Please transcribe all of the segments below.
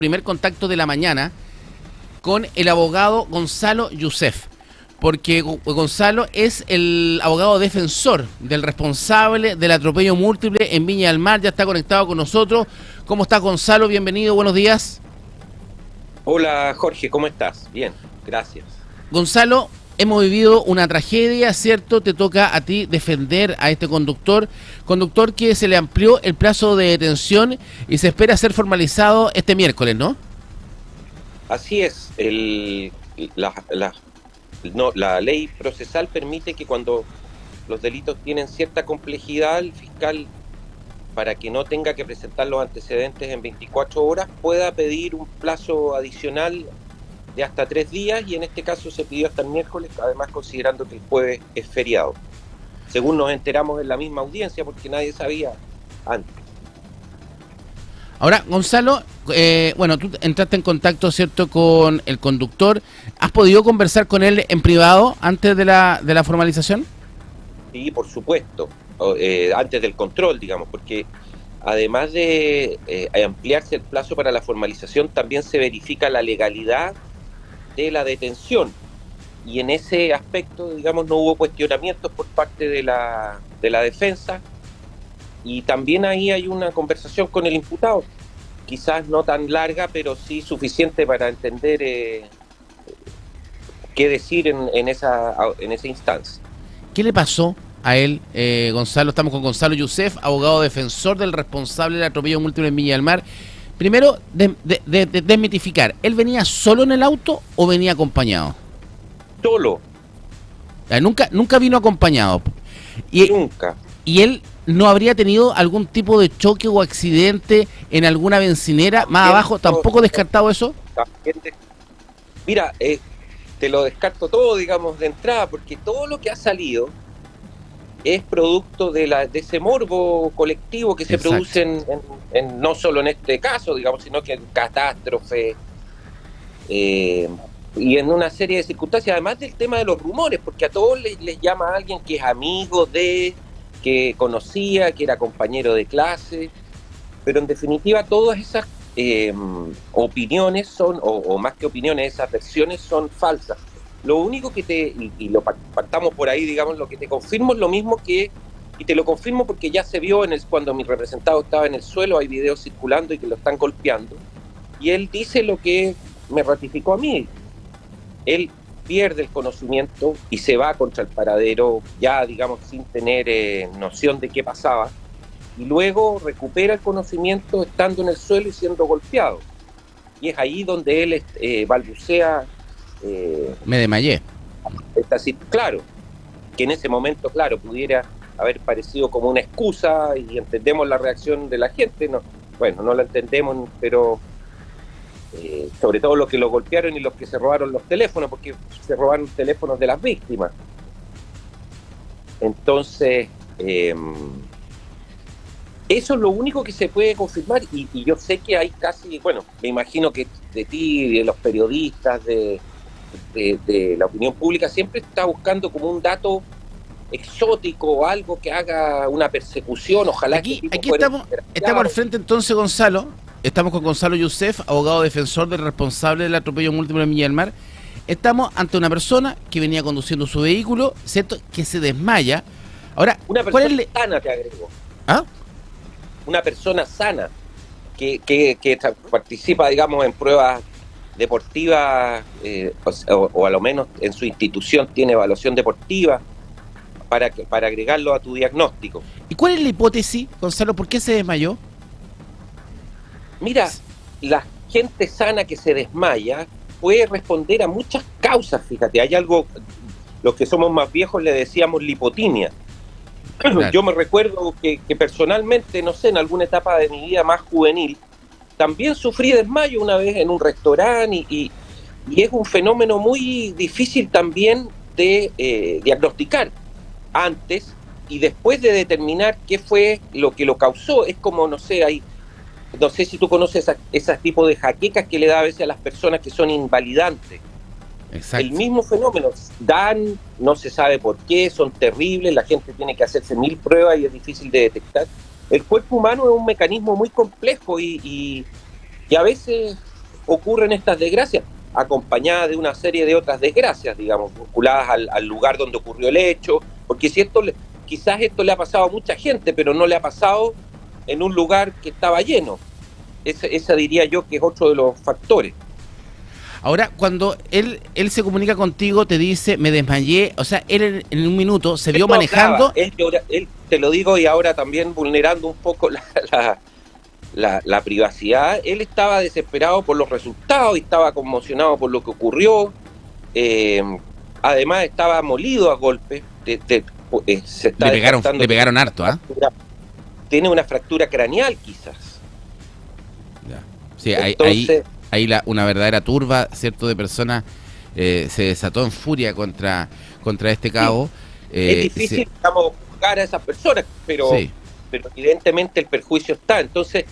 Primer contacto de la mañana con el abogado Gonzalo Youssef, porque Gonzalo es el abogado defensor del responsable del atropello múltiple en Viña del Mar. Ya está conectado con nosotros. ¿Cómo estás, Gonzalo? Bienvenido, buenos días. Hola Jorge, ¿cómo estás? Bien, gracias. Gonzalo, hemos vivido una tragedia, ¿cierto? Te toca a ti defender a este conductor que se le amplió el plazo de detención y se espera ser formalizado este miércoles, ¿no? Así es, la ley procesal permite que cuando los delitos tienen cierta complejidad, el fiscal, para que no tenga que presentar los antecedentes en 24 horas, pueda pedir un plazo adicional de hasta 3 días, y en este caso se pidió hasta el miércoles, además considerando que el jueves es feriado. Según nos enteramos en la misma audiencia, porque nadie sabía antes. Ahora, Gonzalo, bueno, tú entraste en contacto, ¿cierto?, con el conductor. ¿Has podido conversar con él en privado antes de la formalización? Sí, por supuesto, antes del control, digamos, porque además de ampliarse el plazo para la formalización, también se verifica la legalidad de la detención. Y en ese aspecto, digamos, no hubo cuestionamientos por parte de la defensa, y también ahí hay una conversación con el imputado, quizás no tan larga, pero sí suficiente para entender qué decir en esa instancia. ¿Qué le pasó a él, Gonzalo? Estamos con Gonzalo Youssef, abogado defensor del responsable del atropello múltiple en Viña del Mar. Primero, desmitificar, ¿él venía solo en el auto o venía acompañado? Solo. Nunca vino acompañado. Nunca. ¿Y él no habría tenido algún tipo de choque o accidente en alguna bencinera más abajo? ¿Tampoco descartado eso? Mira, te lo descarto todo, digamos, de entrada, porque todo lo que ha salido es producto de ese morbo colectivo que se produce no solo en este caso, digamos, sino que en catástrofe, y en una serie de circunstancias, además del tema de los rumores, porque a todos les llama a alguien que es amigo de, que conocía, que era compañero de clase, pero en definitiva todas esas opiniones son, o más que opiniones, esas versiones son falsas. Lo único que y lo partamos por ahí, digamos, lo que te confirmo es lo mismo que, y te lo confirmo porque ya se vio cuando mi representado estaba en el suelo, hay videos circulando y que lo están golpeando, y él dice lo que me ratificó a mí. Él pierde el conocimiento y se va contra el paradero, ya, digamos, sin tener noción de qué pasaba, y luego recupera el conocimiento estando en el suelo y siendo golpeado. Y es ahí donde él balbucea. Me desmayé. Está así, claro, que en ese momento, claro, pudiera haber parecido como una excusa, y entendemos la reacción de la gente. No, bueno, no la entendemos, pero sobre todo los que lo golpearon y los que se robaron los teléfonos, porque se robaron teléfonos de las víctimas. Entonces, eso es lo único que se puede confirmar, y yo sé que hay casi, bueno, me imagino que de ti, de los periodistas, de la opinión pública, siempre está buscando como un dato exótico o algo que haga una persecución. Ojalá aquí estamos al frente entonces, Gonzalo. Estamos con Gonzalo Youssef, abogado defensor del responsable del atropello múltiple en Viña del Mar. Estamos ante una persona que venía conduciendo su vehículo, ¿cierto?, que se desmaya. Ahora, una persona sana, te agrego. ¿Ah? Una persona sana que participa, digamos, en pruebas deportivas, o a lo menos en su institución tiene evaluación deportiva, para agregarlo a tu diagnóstico. ¿Y cuál es la hipótesis, Gonzalo? ¿Por qué se desmayó? Mira, la gente sana que se desmaya puede responder a muchas causas, fíjate. Hay algo, los que somos más viejos le decíamos lipotimia. Claro. Yo me recuerdo que personalmente, no sé, en alguna etapa de mi vida más juvenil, también sufrí desmayo una vez en un restaurante, y es un fenómeno muy difícil también de diagnosticar antes y después de determinar qué fue lo que lo causó. Es como, no sé, no sé si tú conoces ese tipo de jaquecas que le da a veces a las personas que son invalidantes. Exacto. El mismo fenómeno, no se sabe por qué, son terribles, la gente tiene que hacerse 1000 pruebas y es difícil de detectar. El cuerpo humano es un mecanismo muy complejo, y a veces ocurren estas desgracias, acompañadas de una serie de otras desgracias, digamos, vinculadas al lugar donde ocurrió el hecho, porque si quizás esto le ha pasado a mucha gente, pero no le ha pasado en un lugar que estaba lleno. Esa diría yo que es otro de los factores. Ahora, cuando él se comunica contigo, te dice, me desmayé, o sea, él en un minuto se vio manejando. Él, te lo digo, y ahora también vulnerando un poco la privacidad, él estaba desesperado por los resultados y estaba conmocionado por lo que ocurrió. Además, estaba molido a golpes. Le pegaron harto, ¿ah? Tiene una fractura craneal, quizás. Ya. Sí, entonces, ahí una verdadera turba, ¿cierto?, de personas se desató en furia contra este cabo. Es difícil, digamos, juzgar a esas personas, pero evidentemente el perjuicio está. Entonces,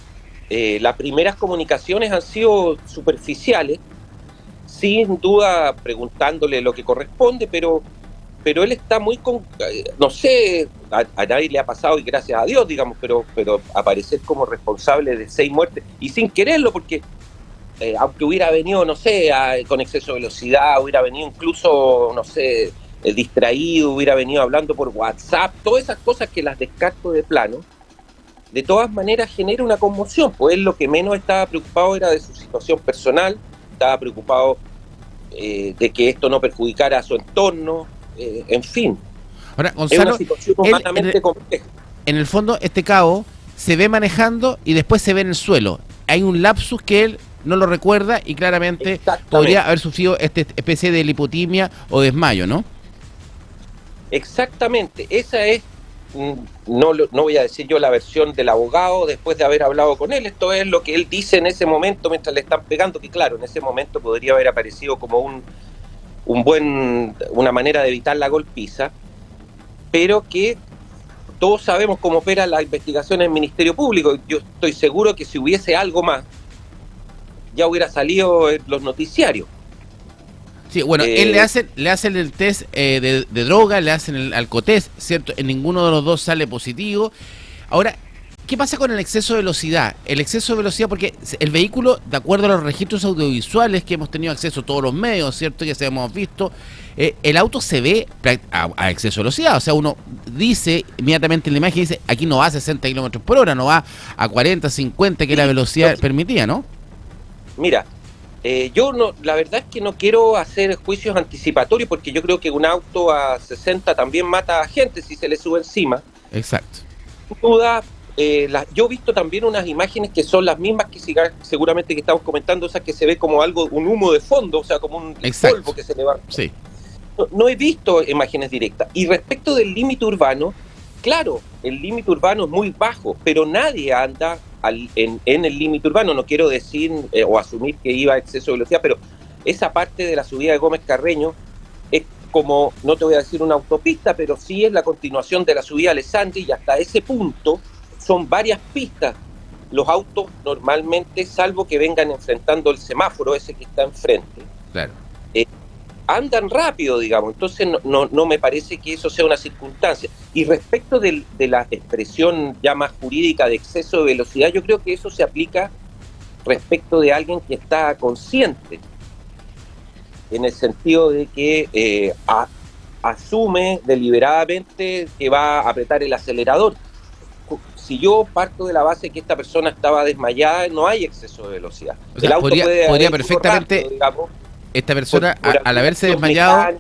las primeras comunicaciones han sido superficiales, sin duda preguntándole lo que corresponde, pero él está muy no sé, a nadie le ha pasado, y gracias a Dios, digamos, pero aparecer como responsable de 6 muertes, y sin quererlo, porque aunque hubiera venido, no sé, con exceso de velocidad, hubiera venido incluso, no sé, distraído, hubiera venido hablando por WhatsApp, todas esas cosas que las descarto de plano, de todas maneras genera una conmoción, pues él lo que menos estaba preocupado era de su situación personal, estaba preocupado de que esto no perjudicara a su entorno, en fin. Ahora, Gonzalo, es una situación humanamente compleja. En el fondo, este cabo se ve manejando y después se ve en el suelo. Hay un lapsus que él no lo recuerda y claramente podría haber sufrido esta especie de lipotimia o desmayo, ¿no? Exactamente, esa es, no voy a decir yo la versión del abogado después de haber hablado con él, esto es lo que él dice en ese momento mientras le están pegando, que claro, en ese momento podría haber aparecido como una manera de evitar la golpiza, pero que todos sabemos cómo opera la investigación en el Ministerio Público. Yo estoy seguro que si hubiese algo más, ya hubiera salido en los noticiarios. Sí, bueno, él le hacen el test de droga, le hacen el alcotest, ¿cierto? En ninguno de los dos sale positivo. Ahora, ¿qué pasa con el exceso de velocidad? El exceso de velocidad, porque el vehículo, de acuerdo a los registros audiovisuales que hemos tenido acceso a todos los medios, ¿cierto? Ya se hemos visto, el auto se ve a exceso de velocidad. O sea, uno dice inmediatamente en la imagen, dice, aquí no va a 60 kilómetros por hora, no va a 40, 50, que es la velocidad permitida, ¿no? Mira, yo la verdad es que no quiero hacer juicios anticipatorios, porque yo creo que un auto a 60 también mata a gente si se le sube encima. Exacto. Sin duda, yo he visto también unas imágenes que son las mismas que seguramente que estamos comentando, esas que se ve como un humo de fondo, o sea, como un polvo que se levanta. Sí. No he visto imágenes directas. Y respecto del límite urbano, claro, el límite urbano es muy bajo, pero nadie anda en el límite urbano. No quiero decir o asumir que iba a exceso de velocidad, pero esa parte de la subida de Gómez Carreño es como, no te voy a decir una autopista, pero sí es la continuación de la subida de Alessandri, y hasta ese punto son varias pistas. Los autos normalmente, salvo que vengan enfrentando el semáforo ese que está enfrente, claro, andan rápido, digamos. Entonces no me parece que eso sea una circunstancia. Y respecto de la expresión ya más jurídica de exceso de velocidad, yo creo que eso se aplica respecto de alguien que está consciente, en el sentido de que asume deliberadamente que va a apretar el acelerador. Si yo parto de la base que esta persona estaba desmayada, no hay exceso de velocidad. O sea, el auto podría perfectamente, rápido, digamos, esta persona, al haberse desmayado,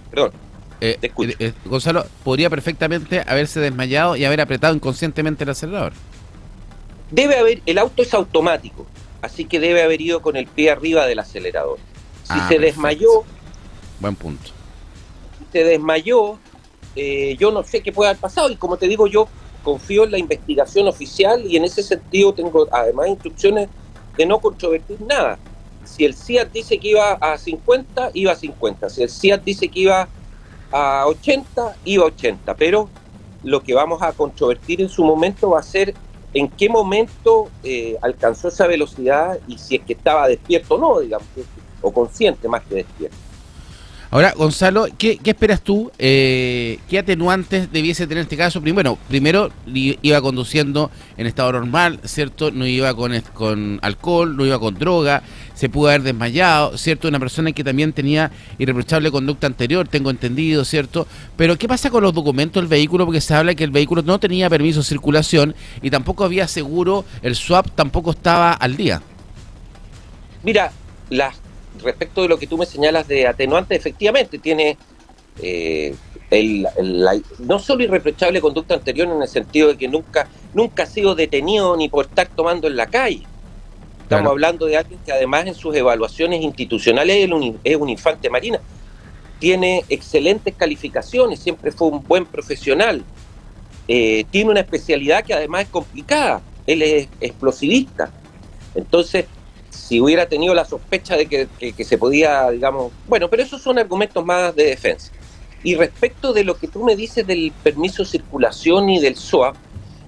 perdón, te escucho. Gonzalo, podría perfectamente haberse desmayado y haber apretado inconscientemente el acelerador. El auto es automático, así que debe haber ido con el pie arriba del acelerador. Si se desmayó, buen punto. Si se desmayó, yo no sé qué puede haber pasado, y como te digo, yo confío en la investigación oficial, y en ese sentido tengo además instrucciones de no controvertir nada. Si el CIAT dice que iba a 50, iba a 50. Si el CIAT dice que iba a 80, iba a 80. Pero lo que vamos a controvertir en su momento va a ser en qué momento alcanzó esa velocidad, y si es que estaba despierto o no, digamos, o consciente más que despierto. Ahora, Gonzalo, ¿qué esperas tú? ¿Qué atenuantes debiese tener este caso? Primero iba conduciendo en estado normal, ¿cierto? No iba con alcohol, no iba con droga, se pudo haber desmayado, ¿cierto? Una persona que también tenía irreprochable conducta anterior, tengo entendido, ¿cierto? Pero ¿qué pasa con los documentos del vehículo? Porque se habla que el vehículo no tenía permiso de circulación y tampoco había seguro, el swap tampoco estaba al día. Mira, respecto de lo que tú me señalas de atenuante, efectivamente tiene no solo irreprochable conducta anterior en el sentido de que nunca ha sido detenido ni por estar tomando en la calle. Estamos hablando de alguien que además en sus evaluaciones institucionales es un infante marina. Tiene excelentes calificaciones, siempre fue un buen profesional. Tiene una especialidad que además es complicada. Él es explosivista. Entonces, si hubiera tenido la sospecha de que se podía, digamos... Bueno, pero esos son argumentos más de defensa. Y respecto de lo que tú me dices del permiso de circulación y del SOAP,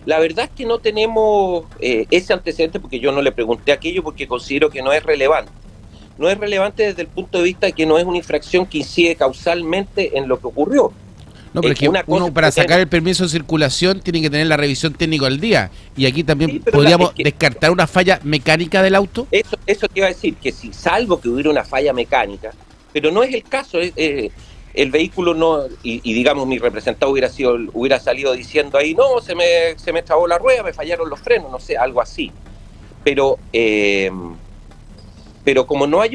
la verdad es que no tenemos ese antecedente porque yo no le pregunté aquello porque considero que no es relevante. No es relevante desde el punto de vista de que no es una infracción que incide causalmente en lo que ocurrió. No, pero es que uno para sacar el permiso de circulación tiene que tener la revisión técnica al día. Y aquí también sí, podríamos descartar una falla mecánica del auto. Eso te iba a decir, que si salvo que hubiera una falla mecánica, pero no es el caso, el vehículo no, y digamos mi representado hubiera salido diciendo ahí, no, se me trabó la rueda, me fallaron los frenos, no sé, algo así. Pero como no hay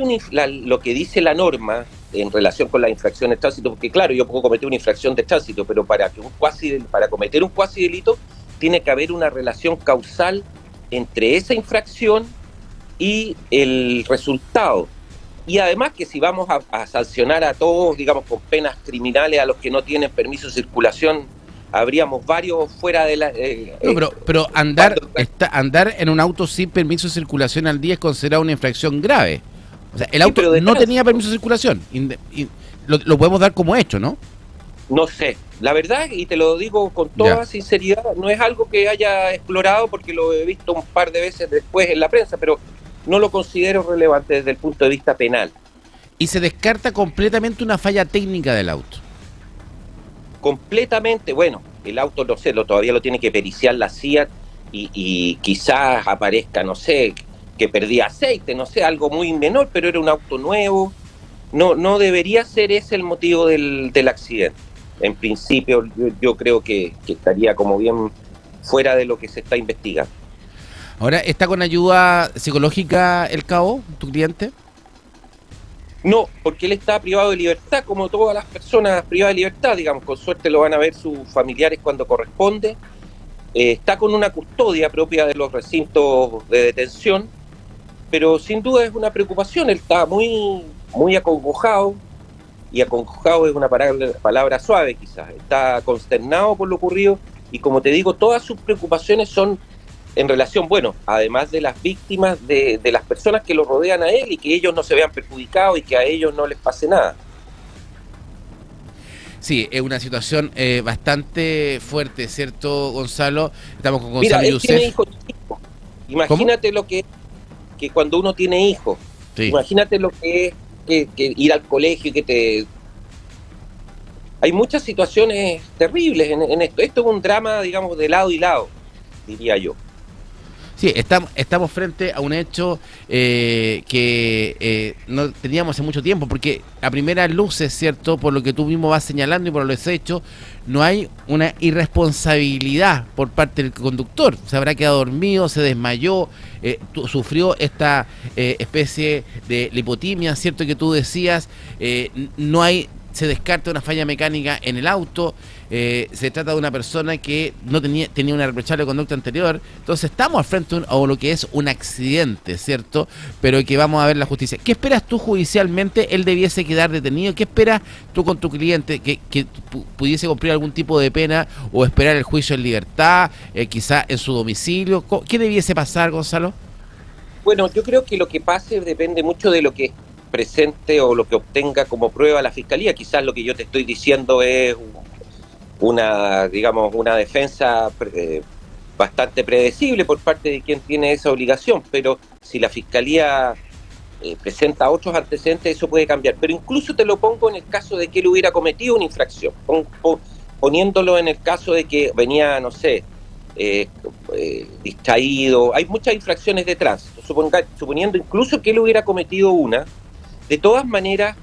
lo que dice la norma en relación con las infracciones de tránsito, porque claro, yo puedo cometer una infracción de tránsito, pero para cometer un cuasi delito tiene que haber una relación causal entre esa infracción y el resultado. Y además que si vamos a sancionar a todos, digamos, con penas criminales a los que no tienen permiso de circulación, habríamos varios fuera de la... pero andar en un auto sin permiso de circulación al día es considerado una infracción grave. O sea, el auto no tenía permiso de circulación. Lo podemos dar como hecho, ¿no? No sé. La verdad, y te lo digo con toda sinceridad, no es algo que haya explorado porque lo he visto un par de veces después en la prensa, pero no lo considero relevante desde el punto de vista penal. ¿Y se descarta completamente una falla técnica del auto? Completamente, bueno, el auto, no sé, todavía lo tiene que periciar la CIA y quizás aparezca, no sé, que perdía aceite, no sé, algo muy menor, pero era un auto nuevo. No debería ser ese el motivo del accidente. En principio, yo creo que estaría como bien fuera de lo que se está investigando. Ahora, ¿está con ayuda psicológica el cabo, tu cliente? No, porque él está privado de libertad, como todas las personas privadas de libertad, digamos, con suerte lo van a ver sus familiares cuando corresponde. Está con una custodia propia de los recintos de detención, pero sin duda es una preocupación. Él está muy, muy acongojado, y acongojado es una palabra suave quizás. Está consternado por lo ocurrido y, como te digo, todas sus preocupaciones son en relación, bueno, además de las víctimas, de las personas que lo rodean a él y que ellos no se vean perjudicados y que a ellos no les pase nada. Sí, es una situación bastante fuerte, ¿cierto, Gonzalo? Estamos con Gonzalo Youssef. Tiene hijos chicos. Imagínate lo que cuando uno tiene hijos, imagínate lo que es que ir al colegio y que hay muchas situaciones terribles en esto. Esto es un drama, digamos, de lado y lado, diría yo. Sí, estamos frente a un hecho que no teníamos hace mucho tiempo, porque a primeras luces, ¿cierto? Por lo que tú mismo vas señalando y por los hechos, no hay una irresponsabilidad por parte del conductor. Se habrá quedado dormido, se desmayó, sufrió esta especie de lipotimia, ¿cierto? Que tú decías, se descarta una falla mecánica en el auto. Se trata de una persona que no tenía una reprochable conducta anterior. Entonces estamos al frente a lo que es un accidente, ¿cierto? Pero que vamos a ver la justicia. ¿Qué esperas tú judicialmente? ¿Él debiese quedar detenido? ¿Qué esperas tú con tu cliente? ¿Que pudiese cumplir algún tipo de pena o esperar el juicio en libertad, quizá en su domicilio? ¿Qué debiese pasar, Gonzalo? Bueno, yo creo que lo que pase depende mucho de lo que presente o lo que obtenga como prueba la Fiscalía. Quizás lo que yo te estoy diciendo es una defensa bastante predecible por parte de quien tiene esa obligación, pero si la Fiscalía presenta otros antecedentes, eso puede cambiar. Pero incluso te lo pongo en el caso de que él hubiera cometido una infracción, poniéndolo en el caso de que venía, no sé, distraído. Hay muchas infracciones de tránsito, suponiendo incluso que él hubiera cometido una, de todas maneras,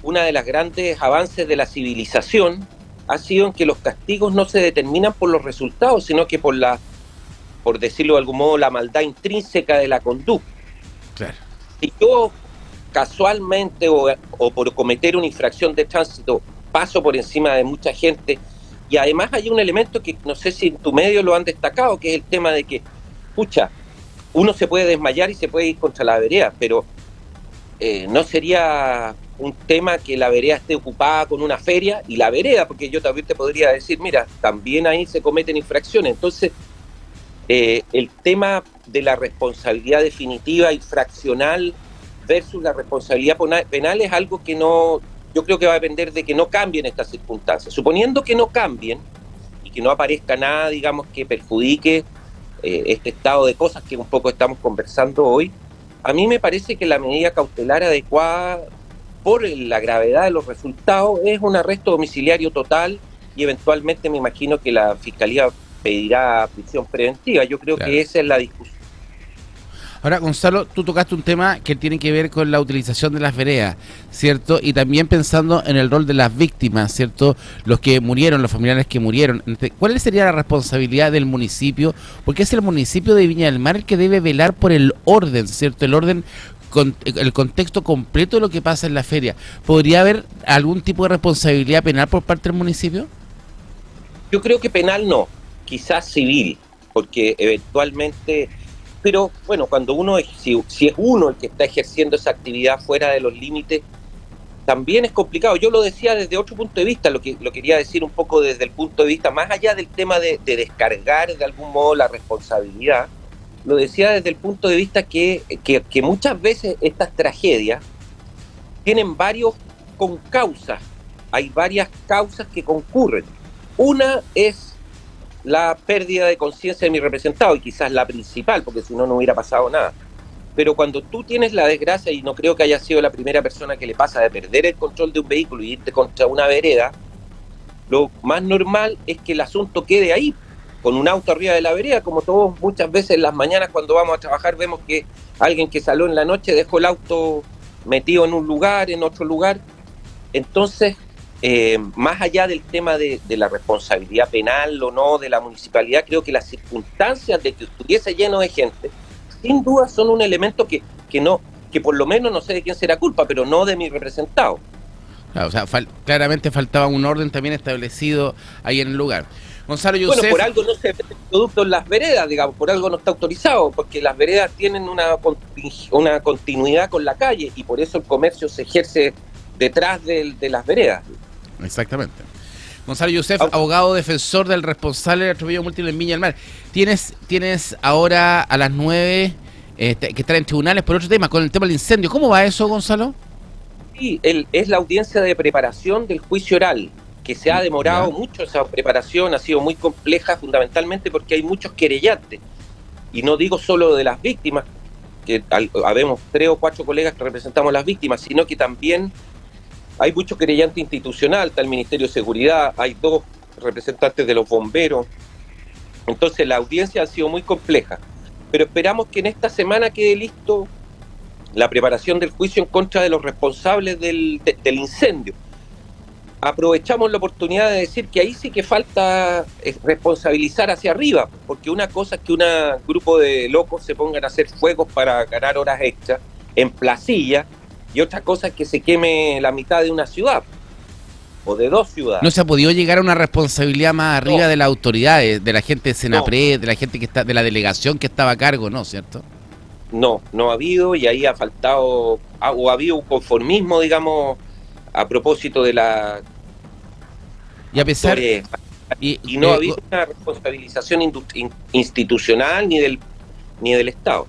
una de las grandes avances de la civilización ha sido en que los castigos no se determinan por los resultados, sino que por decirlo de algún modo, la maldad intrínseca de la conducta. Claro. Si yo casualmente o por cometer una infracción de tránsito paso por encima de mucha gente, y además hay un elemento que no sé si en tu medio lo han destacado, que es el tema de que, pucha, uno se puede desmayar y se puede ir contra la vereda, pero no sería un tema que la vereda esté ocupada con una feria y la vereda, porque yo también te podría decir, mira, también ahí se cometen infracciones. Entonces, el tema de la responsabilidad definitiva y fraccional versus la responsabilidad penal es algo que no, yo creo que va a depender de que no cambien estas circunstancias. Suponiendo que no cambien y que no aparezca nada, digamos, que perjudique este estado de cosas que un poco estamos conversando hoy, a mí me parece que la medida cautelar adecuada por la gravedad de los resultados es un arresto domiciliario total y eventualmente me imagino que la Fiscalía pedirá prisión preventiva. Yo creo que esa es la discusión. Ahora, Gonzalo, tú tocaste un tema que tiene que ver con la utilización de las veredas, ¿cierto? Y también pensando en el rol de las víctimas, ¿cierto? Los que murieron, los familiares que murieron. ¿Cuál sería la responsabilidad del municipio? Porque es el municipio de Viña del Mar el que debe velar por el orden, ¿cierto? El orden, el contexto completo de lo que pasa en la feria. ¿Podría haber algún tipo de responsabilidad penal por parte del municipio? Yo creo que penal no, quizás civil, porque eventualmente... Pero bueno, cuando uno, si es uno el que está ejerciendo esa actividad fuera de los límites, también es complicado. Yo lo decía desde otro punto de vista, lo quería decir un poco desde el punto de vista, más allá del tema de descargar de algún modo la responsabilidad, lo decía desde el punto de vista que muchas veces estas tragedias tienen varios concausas, hay varias causas que concurren. Una es la pérdida de conciencia de mi representado, y quizás la principal, porque si no, no hubiera pasado nada. Pero cuando tú tienes la desgracia, y no creo que haya sido la primera persona que le pasa de perder el control de un vehículo y irte contra una vereda, lo más normal es que el asunto quede ahí, con un auto arriba de la vereda, como todos muchas veces en las mañanas cuando vamos a trabajar vemos que alguien que salió en la noche dejó el auto metido en un lugar, en otro lugar. Entonces, más allá del tema de la responsabilidad penal o no de la municipalidad, creo que las circunstancias de que estuviese lleno de gente, sin duda son un elemento que por lo menos no sé de quién será culpa, pero no de mi representado. Claro, o sea, claramente faltaba un orden también establecido ahí en el lugar. Gonzalo Youssef... Bueno, por algo no se vende producto en las veredas, digamos, por algo no está autorizado, porque las veredas tienen una continuidad con la calle y por eso el comercio se ejerce detrás de las veredas. Exactamente. Gonzalo Youssef, abogado defensor del responsable del atropello múltiple en Viña del Mar. Tienes ahora a las 9 que estar en tribunales por otro tema, con el tema del incendio. ¿Cómo va eso, Gonzalo? Sí, es la audiencia de preparación del juicio oral, que se ha demorado mucho. Esa preparación ha sido muy compleja, fundamentalmente porque hay muchos querellantes. Y no digo solo de las víctimas, que habemos 3 o 4 colegas que representamos a las víctimas, sino que también hay mucho querellante institucional, está el Ministerio de Seguridad, hay 2 representantes de los bomberos. Entonces la audiencia ha sido muy compleja, pero esperamos que en esta semana quede listo la preparación del juicio en contra de los responsables del incendio. Aprovechamos la oportunidad de decir que ahí sí que falta responsabilizar hacia arriba, porque una cosa es que un grupo de locos se pongan a hacer fuegos para ganar horas extras en Placilla, y otra cosa es que se queme la mitad de una ciudad o de 2 ciudades. No se ha podido llegar a una responsabilidad más arriba de las autoridades, de la gente de Senapred, de la gente que está, de la delegación que estaba a cargo, ¿no? ¿Cierto? No ha habido, y ahí ha faltado, o ha habido un conformismo, digamos, a propósito de la... Y a pesar... Y no ha habido una responsabilización institucional ni del Estado.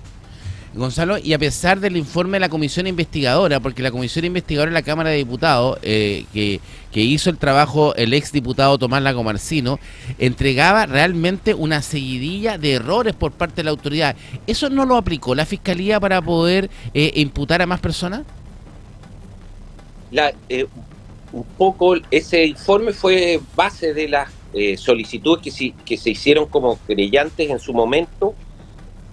Gonzalo, y a pesar del informe de la comisión investigadora, porque la comisión investigadora de la Cámara de Diputados, que hizo el trabajo el exdiputado Tomás Lagomarsino, entregaba realmente una seguidilla de errores por parte de la autoridad. ¿Eso no lo aplicó la Fiscalía para poder imputar a más personas? Un poco ese informe fue base de las solicitudes que se hicieron como querellantes en su momento,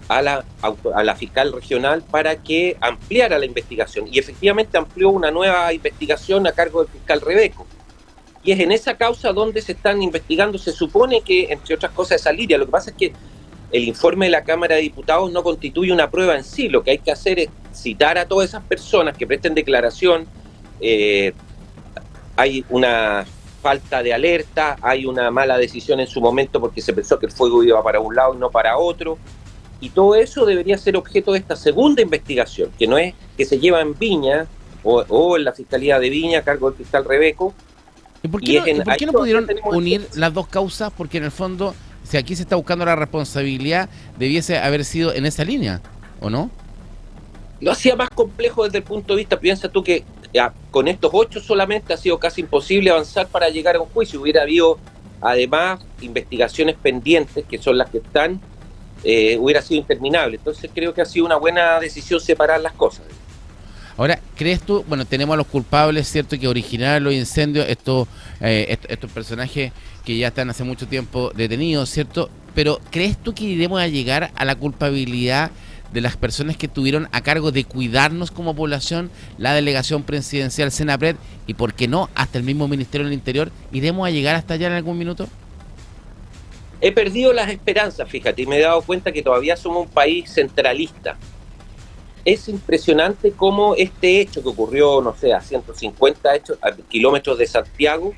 a la fiscal regional para que ampliara la investigación. Y efectivamente amplió una nueva investigación a cargo del fiscal Rebeco. Y es en esa causa donde se están investigando, se supone que, entre otras cosas, esa liria. Lo que pasa es que el informe de la Cámara de Diputados no constituye una prueba en sí. Lo que hay que hacer es citar a todas esas personas que presten declaración. Hay una falta de alerta, hay una mala decisión en su momento porque se pensó que el fuego iba para un lado y no para otro. Y todo eso debería ser objeto de esta segunda investigación, que no es que se lleva en Viña o en la Fiscalía de Viña a cargo del fiscal Rebeco. ¿Y por qué no pudieron unir las dos causas? Porque en el fondo, si aquí se está buscando la responsabilidad, debiese haber sido en esa línea, ¿o no? Lo hacía más complejo desde el punto de vista, piensa tú que con estos 8 solamente ha sido casi imposible avanzar para llegar a un juicio. Hubiera habido además investigaciones pendientes, que son las que están, hubiera sido interminable. Entonces creo que ha sido una buena decisión separar las cosas. Ahora, ¿crees tú? Bueno, tenemos a los culpables, ¿cierto?, que originaron los incendios, estos personajes que ya están hace mucho tiempo detenidos, ¿cierto? Pero ¿crees tú que iremos a llegar a la culpabilidad de las personas que tuvieron a cargo de cuidarnos como población, la delegación presidencial Senapred y, por qué no, hasta el mismo Ministerio del Interior? ¿Iremos a llegar hasta allá en algún minuto? He perdido las esperanzas, fíjate, y me he dado cuenta que todavía somos un país centralista. Es impresionante cómo este hecho que ocurrió, no sé, a 150 kilómetros de Santiago,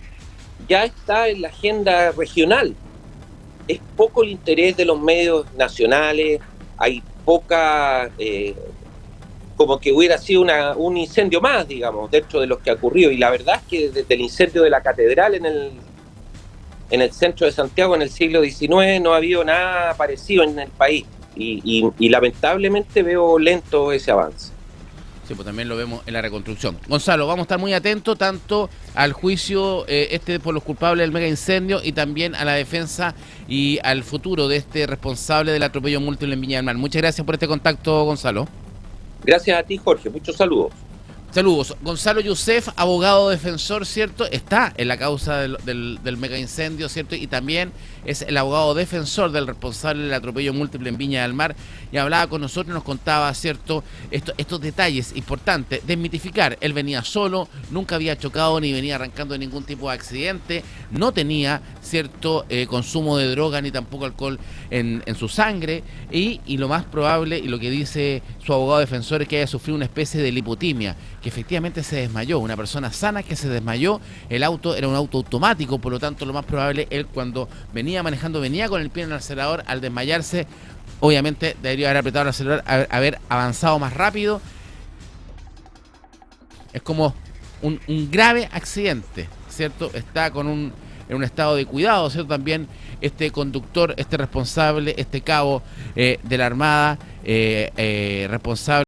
ya está en la agenda regional. Es poco el interés de los medios nacionales, hay poca, como que hubiera sido un incendio más, digamos, dentro de los que ha ocurrido. Y la verdad es que desde el incendio de la catedral en el centro de Santiago en el siglo XIX no ha habido nada parecido en el país. Y lamentablemente veo lento ese avance. Sí, pues también lo vemos en la reconstrucción. Gonzalo, vamos a estar muy atentos tanto al juicio por los culpables del mega incendio y también a la defensa y al futuro de este responsable del atropello múltiple en Viña del Mar. Muchas gracias por este contacto, Gonzalo. Gracias a ti, Jorge. Muchos saludos. Saludos. Gonzalo Youssef, abogado defensor, ¿cierto? Está en la causa del mega incendio, ¿cierto? Y también es el abogado defensor del responsable del atropello múltiple en Viña del Mar. Y hablaba con nosotros y nos contaba, ¿cierto?, estos detalles importantes. Desmitificar. Él venía solo, nunca había chocado ni venía arrancando de ningún tipo de accidente. No tenía, ¿cierto?, consumo de droga ni tampoco alcohol en su sangre. Y lo más probable, y lo que dice su abogado defensor, es que haya sufrido una especie de lipotimia, que efectivamente se desmayó, una persona sana que se desmayó. El auto era un auto automático, por lo tanto lo más probable, él cuando venía manejando, venía con el pie en el acelerador. Al desmayarse, obviamente debería haber apretado el acelerador, haber avanzado más rápido. Es como un grave accidente, ¿cierto? Está en un estado de cuidado, ¿cierto? También este conductor, este responsable, este cabo de la Armada, responsable